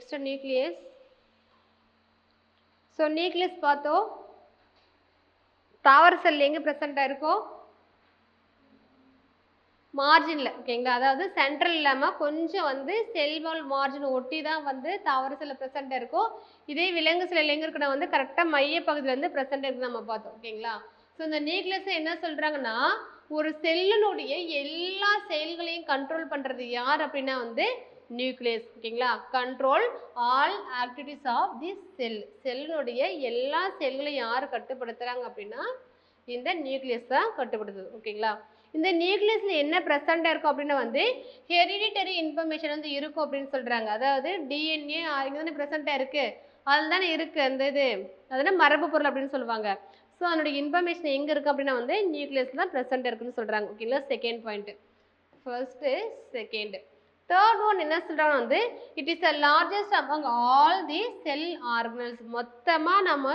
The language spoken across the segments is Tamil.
next nucleus. So nucleus பார்த்தோம் தாவர செல் எங்க பிரசன்ட் ஆயிருக்கும் மார்ஜின்ல ஓகேங்களா அதாவது சென்ட்ரல் இல்லாம கொஞ்சம் வந்து செல் வால் மார்ஜின் ஒட்டி தான் வந்து தாவர செல்ல பிரசன்ட் இருக்கும் இதே விலங்கு செல்ல எங்க இருக்குன்னா வந்து கரெக்டா மைய பகுதியில இருந்து பிரசன்ட் இருக்கு நம்ம பார்த்தோம் ஓகேங்களா சோ இந்த நியூக்ளியஸ் என்ன சொல்றாங்கன்னா ஒரு செல்லினுடைய எல்லா செயல்களையும் கண்ட்ரோல் பண்றது யார் அப்படின்னா வந்து நியூக்ளியஸ் ஓகேங்களா control all activities of the செல்லினுடைய எல்லா செல்களையும் யார் கட்டுப்படுத்துறாங்க அப்படின்னா இந்த நியூக்ளியஸ் தான் கட்டுப்படுத்துது ஓகேங்களா இந்த நியூக்ளியஸ்ல என்ன பிரசண்டா இருக்கும் அப்படின்னா வந்து ஹெரிடிட்டரி இன்ஃபர்மேஷன் வந்து இருக்கும் அப்படின்னு சொல்றாங்க அதாவது டிஎன்ஏ இங்க தானே பிரசண்டா இருக்கு அதுல தானே இருக்கு அந்த இது அதனால மரபு பொருள் அப்படின்னு சொல்லுவாங்க ஸோ அதனுடைய இன்ஃபர்மேஷன் எங்க இருக்கு அப்படின்னா வந்து நியூக்ளியஸ்ல தான் பிரசண்டா இருக்குன்னு சொல்றாங்க ஓகேங்களா second point first second third one என்ன சொல்றாங்க வந்து it is the largest among all the sell organelles மொத்தமா நம்ம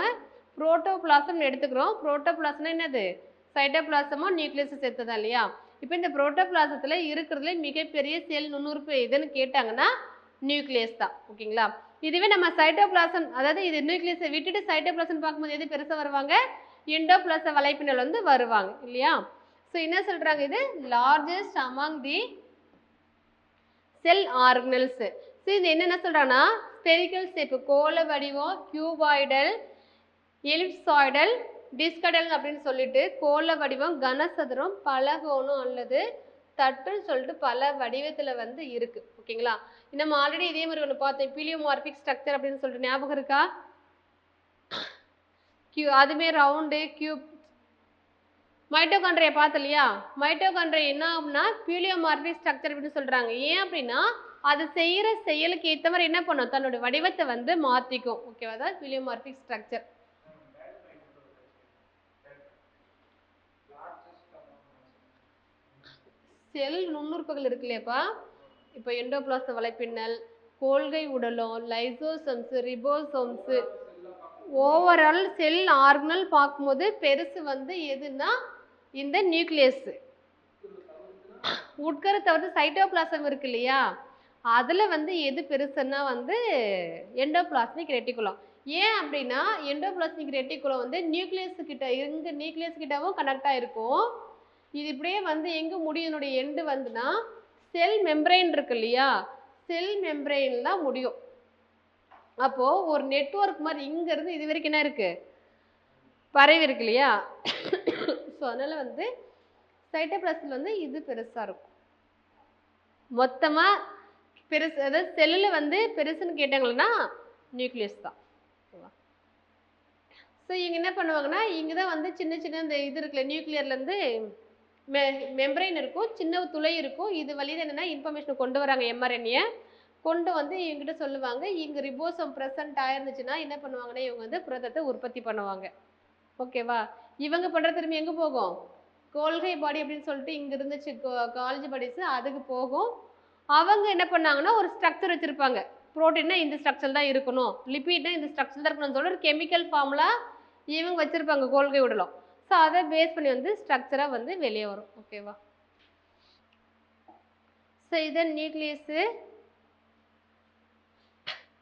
புரோட்டோபிளாசம் எடுத்துக்கிறோம் புரோட்டோபிளாசம்னா என்னது சைட்டோபிளாசமும் நியூக்ளியஸும் சேர்த்ததா இல்லையா இப்போ இந்த புரோட்டோபிளாசத்துல இருக்கிறதுல மிகப்பெரிய செல் நுண்ணுறுப்பு எதுன்னு கேட்டாங்கன்னா நியூக்ளியஸ் தான் ஓகேங்களா இதுவே நம்ம சைட்டோபிளாசம் அதாவது இது நியூக்ளியஸை விட்டுட்டு சைட்டோபிளாசம் பார்க்கும்போது எது பெருசா வருவாங்க எண்டோபிளாச வலைப்பின்னல் வந்து வருவாங்க இல்லையா ஸோ என்ன சொல்றாங்க இது largest among the sell organelles so இது என்னென்ன சொல்றாங்கன்னா ஸ்பெரிக்கல் ஷேப் கோள வடிவம் கியூபாய்டல் எலிப்சாய்டல் டிஸ்கடல் அப்படின்னு சொல்லிட்டு கோள வடிவம் கனசதுரம் பலகோணம் அல்லது தட்டுன்னு சொல்லிட்டு பல வடிவத்துல வந்து இருக்கு ஓகேங்களா நம்ம ஆல்ரெடி இதே மாதிரி ஒன்று பார்த்தோம் பிலியோமார்பிக் ஸ்ட்ரக்சர் அப்படின்னு சொல்லிட்டு ஞாபகம் இருக்கா அதுமே ரவுண்டு கியூப் மைட்டோகாண்ட்ரியா பார்த்து இல்லையா மைட்டோகாண்ட்ரியா என்ன அப்படின்னா பிலியோமார்பிக் ஸ்ட்ரக்சர் அப்படின்னு சொல்றாங்க ஏன் அப்படின்னா அது செய்யற செயலுக்கு ஏற்ற மாதிரி என்ன பண்ணும் தன்னோட வடிவத்தை வந்து மாத்திக்கும் ஓகேவா தான் பிலியோமார்பிக் ஸ்ட்ரக்சர் செல் நுண்ணுறுப்புகள் இருக்கு இல்லையாப்பா இப்போ எண்டோபிளாச வலைப்பின்னல் கோல்கை உடலம் lysosomes ribosomes overall cell organelle பார்க்கும்போது பெருசு வந்து எதுன்னா இந்த நியூக்ளியஸ் உட்கரு தவிர்த்து சைட்டோபிளாசம் இருக்கு இல்லையா அதுல வந்து எது பெருசுன்னா வந்து எண்டோபிளாஸ்மிக் ரெட்டிகுலம் ஏன் அப்படின்னா எண்டோபிளாஸ்மிக் ரெட்டிகுலம் வந்து நியூக்ளியஸ் கிட்ட இங்க நியூக்ளியஸ் கிட்டவும் கனெக்ட் ஆயிருக்கும் இது இப்படியே வந்து எங்க முடியும் என்னுடைய எண்டு வந்துன்னா செல் மெம்பரைன் இருக்கு இல்லையா செல் மெம்பரைன் தான் முடியும் அப்போ ஒரு நெட்வொர்க் மாதிரி இங்க இருந்து இது வரைக்கும் என்ன இருக்கு பரவி இருக்கு இல்லையா ஸோ அதனால வந்து சைட்டோபிளாசம்ல வந்து இது பெருசா இருக்கும் மொத்தமா பெருசு அதாவது செல்லுல வந்து பெருசுன்னு கேட்டாங்கன்னா நியூக்ளியஸ் தான் ஸோ இங்க என்ன பண்ணுவாங்கன்னா இங்கதான் வந்து சின்ன சின்ன இந்த இது இருக்குல்ல நியூக்ளியர்ல இருந்து மெம்பரைன் இருக்கும் சின்ன துளை இருக்கும் இது வழியில் என்னன்னா இன்ஃபர்மேஷன் கொண்டு வராங்க எம்ஆர்என்ஏ கொண்டு வந்து இவங்ககிட்ட சொல்லுவாங்க இங்க ரிபோசோம் பிரசன்ட் ஆயிருந்துச்சுன்னா என்ன பண்ணுவாங்கன்னா இவங்க வந்து புரதத்தை உற்பத்தி பண்ணுவாங்க ஓகேவா இவங்க பண்ற திரும்பி எங்க போகும் கோல்கை பாடி அப்படின்னு சொல்லிட்டு இங்க இருந்துச்சு காலேஜ் பாடிஸ் அதுக்கு போகும் அவங்க என்ன பண்ணாங்கன்னா ஒரு ஸ்ட்ரக்சர் வச்சிருப்பாங்க புரோட்டீன்னா இந்த ஸ்ட்ரக்சர் தான் இருக்கணும் லிபிட்னா இந்த ஸ்ட்ரக்சர் தான் இருக்கணும்னு சொல்லிட்டு ஒரு கெமிக்கல் ஃபார்முலா இவங்க வச்சிருப்பாங்க கோல்கை உடலம் ஸோ அதை பேஸ் பண்ணி வந்து ஸ்ட்ரக்சராக வந்து வெளியே வரும் ஓகேவா ஸோ இதன் நியூக்ளியஸு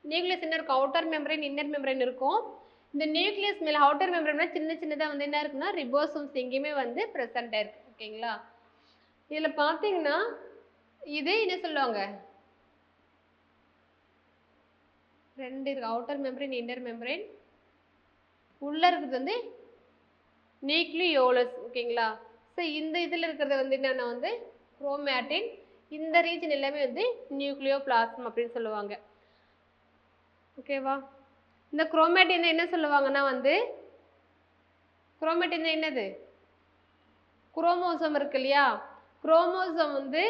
நியூக்ளியஸ் என்ன இருக்கும் அவுட்டர் மெம்பரைன் இன்னர் மெம்பரைன் இருக்கும் இந்த நியூக்ளியஸ் மேலே அவுட்டர் மெம்பரைன்னா சின்ன சின்னதாக வந்து என்ன இருக்குன்னா ரிபோசோம்ஸ் எங்கேயுமே வந்து ப்ரெசென்ட் ஆயிருக்கு ஓகேங்களா இதில் பார்த்தீங்கன்னா இது என்ன சொல்லுவாங்க ரெண்டு இருக்கு அவுட்டர் மெம்பரைன் இன்னர் மெம்பரைன் உள்ள இருக்கிறது வந்து நியூக்ளியோலஸ் ஓகேங்களா ஸோ இந்த இதில் இருக்கிறது வந்து என்னென்னா வந்து குரோமேட்டின் இந்த ரீஜன் எல்லாமே வந்து நியூக்ளியோபிளாசம் அப்படின்னு சொல்லுவாங்க ஓகேவா இந்த குரோமேட்டின் என்ன சொல்லுவாங்கன்னா வந்து குரோமேட்டின் என்னது குரோமோசோம் இருக்கு இல்லையா குரோமோசோம் வந்து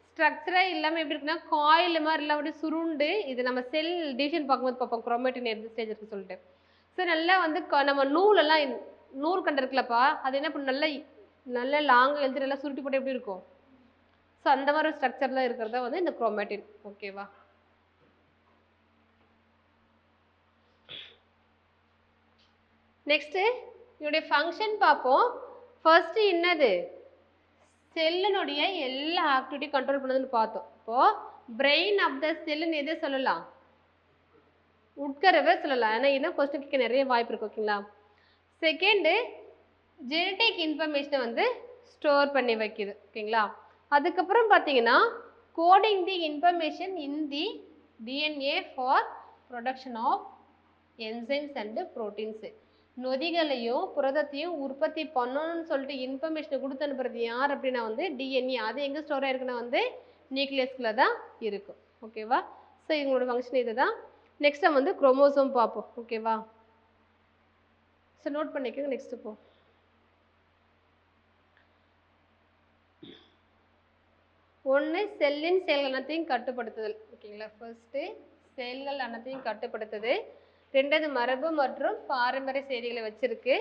ஸ்ட்ரக்சரே இல்லாமல் எப்படி இருக்குன்னா காயில் மாதிரி எல்லாம் அப்படி சுருண்டு இது நம்ம செல் டிவிஷன் பார்க்கும்போது பார்ப்போம் குரோமேட்டின் எந்த ஸ்டேஜ் இருக்கு சொல்லிட்டு ஸோ நல்லா வந்து நம்ம நூலெல்லாம் நூல் கண்டு இருக்குல்லப்பா அது என்ன பண்ண நல்ல லாங் எழுதி நல்லா சுருட்டி போட்டு எப்படி இருக்கும் ஸோ அந்த மாதிரி ஸ்ட்ரக்சர்லாம் இருக்கிறதா வந்து இந்த குரோமேட்டின் ஓகேவா நெக்ஸ்ட் இதோடைய ஃபங்க்ஷன் பார்ப்போம் ஃபர்ஸ்ட் என்னது செல்லினுடைய எல்லா ஆக்டிவிட்டி கண்ட்ரோல் பண்ணதுன்னு பார்த்தோம் இப்போ பிரெயின் ஆஃப் த செல்லுன்னு எதை சொல்லலாம் உட்கருவை சொல்லலாம். ஏன்னா இன்னும் கொஸ்டின் கேட்க நிறைய வாய்ப்பு இருக்கு. ஓகேங்களா? செகண்டு ஜெனடிக் இன்ஃபர்மேஷனை வந்து ஸ்டோர் பண்ணி வைக்குது. ஓகேங்களா? அதுக்கப்புறம் பார்த்தீங்கன்னா coding the information in the DNA for production of enzymes and proteins. நொதிகளையும் புரதத்தையும் உற்பத்தி பண்ணணும்னு சொல்லிட்டு இன்ஃபர்மேஷனை கொடுத்து அனுப்புறது யார் அப்படின்னா வந்து டிஎன்ஏ. அது எங்கே ஸ்டோர் ஆயிருக்குன்னா வந்து நியூக்ளியஸ்குள்ள தான் இருக்கும். ஓகேவா? ஸோ இவங்களோட ஃபங்க்ஷன் இது தான். நெக்ஸ்ட் நம்ம வந்து குரோமோசோம் பார்ப்போம். ஓகேவா? ஸோ நோட் பண்ணிக்கோங்க. நெக்ஸ்ட் போ. ஒன்று செல்லின் செயல்கள் அனைத்தையும் கட்டுப்படுத்துதல். ஓகேங்களா? ஃபர்ஸ்ட்டு செயல்கள் அனைத்தையும் கட்டுப்படுத்துது. ரெண்டாவது மரபு மற்றும் பாரம்பரிய செய்திகளை வச்சிருக்கு.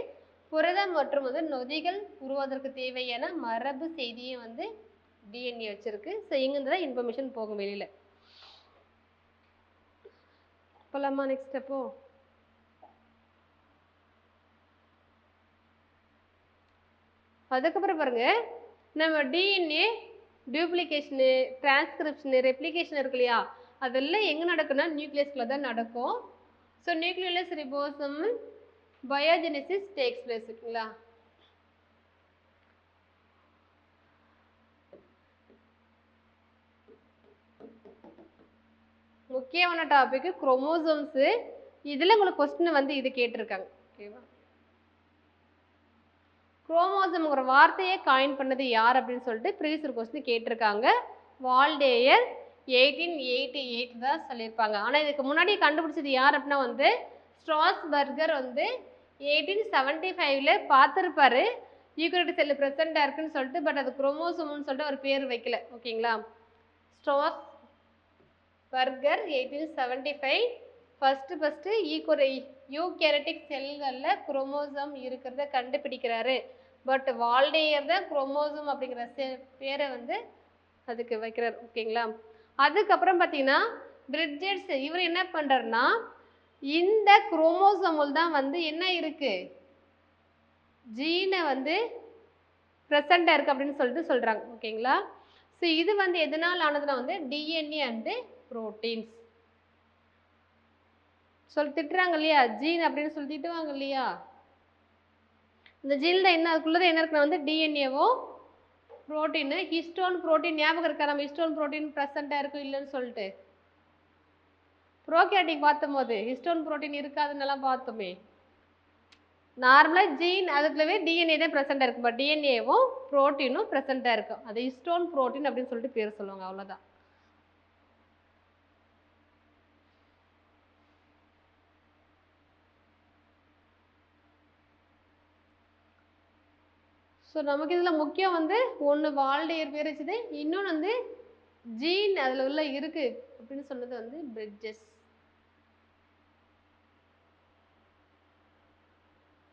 புரதம் மற்றும் வந்து நொதிகள் உருவாவதற்கு தேவையான மரபு செய்தியை வந்து டிஎன்ஏ வச்சிருக்கு. ஸோ இங்கிருந்து தான் இன்ஃபர்மேஷன் போகும் வெளியில. போலாமா நெக்ஸ்ட் அப்போ? அதுக்கப்புறம் பாருங்க, நம்ம டிஎன்ஏ டியூப்ளிகேஷனு, டிரான்ஸ்கிரிப்ஷனு, ரெப்ளிகேஷன் இருக்கு இல்லையா, அதெல்லாம் எங்கே நடக்குன்னா நியூக்ளியஸ்குள்ள தான் நடக்கும். So nucleus ribosome biogenesis takes place. இருக்குங்களா? முக்கியமான டாபிக் குரோமோசோம்ஸ். இதில் உங்களுக்கு கொஸ்டின் வந்து இது கேட்டிருக்காங்க. ஓகேவா? குரோமோசோம்ங்கிற வார்த்தையை காயின் பண்ணது யார் அப்படின்னு சொல்லிட்டு ப்ரீவியஸ் கொஸ்டின் கேட்டிருக்காங்க. வால்டேயர் 1888 தான் சொல்லியிருப்பாங்க. ஆனால் இதுக்கு முன்னாடி கண்டுபிடிச்சது யார் அப்படின்னா வந்து ஸ்ட்ராஸ்பர்கர் வந்து 1875ல் பார்த்துருப்பாரு யூகரியோட்டிக் செல் ப்ரெசென்ட்டாக இருக்குன்னு சொல்லிட்டு. பட் அது குரோமோசோம்னு சொல்லிட்டு ஒரு பேர் வைக்கல. ஓகேங்களா? ஸ்ட்ராஸ்பர்கர் 1875 ஃபஸ்ட்டு யூகரியோட்டிக் செல்களில் குரோமோசோம் இருக்கிறத கண்டுபிடிக்கிறாரு. பட் வால்டேயர் தான் குரோமோசோம் அப்படிங்கிற பேரை வந்து அதுக்கு வைக்கிறார். ஓகேங்களா? அதுக்கப்புறம் பார்த்தீங்கன்னா பிரிட்ஜெட்ஸ் இவர் என்ன பண்ணுறாருன்னா இந்த குரோமோசோமில் தான் வந்து என்ன இருக்கு, ஜீனை வந்து ப்ரெசண்டாக இருக்குது அப்படின்னு சொல்லிட்டு சொல்கிறாங்க. ஓகேங்களா? ஸோ இது வந்து எதனால் ஆனதுன்னா வந்து டிஎன்ஏ அண்டு ப்ரோட்டீன்ஸ். திட்டுறாங்க இல்லையா, ஜீன் அப்படின்னு சொல்லி திட்டுவாங்க இல்லையா, இந்த ஜீனில் என்ன அதுக்குள்ளது என்ன இருக்குன்னா வந்து டிஎன்ஏவும் ப்ரோட்டீனு. ஹிஸ்டோன் ப்ரோட்டீன் ஞாபகம் இருக்கா? நம்ம ஹிஸ்டோன் ப்ரோட்டீன் ப்ரெசண்டாக இருக்கும் இல்லைன்னு சொல்லிட்டு ப்ரோகேரியோட்டிக் பார்த்தபோது ஹிஸ்டோன் ப்ரோட்டீன் இருக்காதுன்னெல்லாம் பார்த்தோமே. நார்மலாக ஜீன் அதுக்குள்ளவே டிஎன்ஏ தான் ப்ரெசண்டாக இருக்கும். பட் டிஎன்ஏவும் ப்ரோட்டீனும் ப்ரெசண்டாக இருக்கும். அது ஹிஸ்டோன் ப்ரோட்டீன் அப்படின்னு சொல்லிட்டு பேர் சொல்லுவாங்க. அவ்வளோதான். ஸோ நமக்கு இதில் முக்கியம் வந்து ஒன்று வால்டேயர் பேர் வச்சுது, இன்னொன்று வந்து ஜீன் அதில் உள்ள இருக்குது அப்படின்னு சொன்னது வந்து பிரிட்ஜஸ்.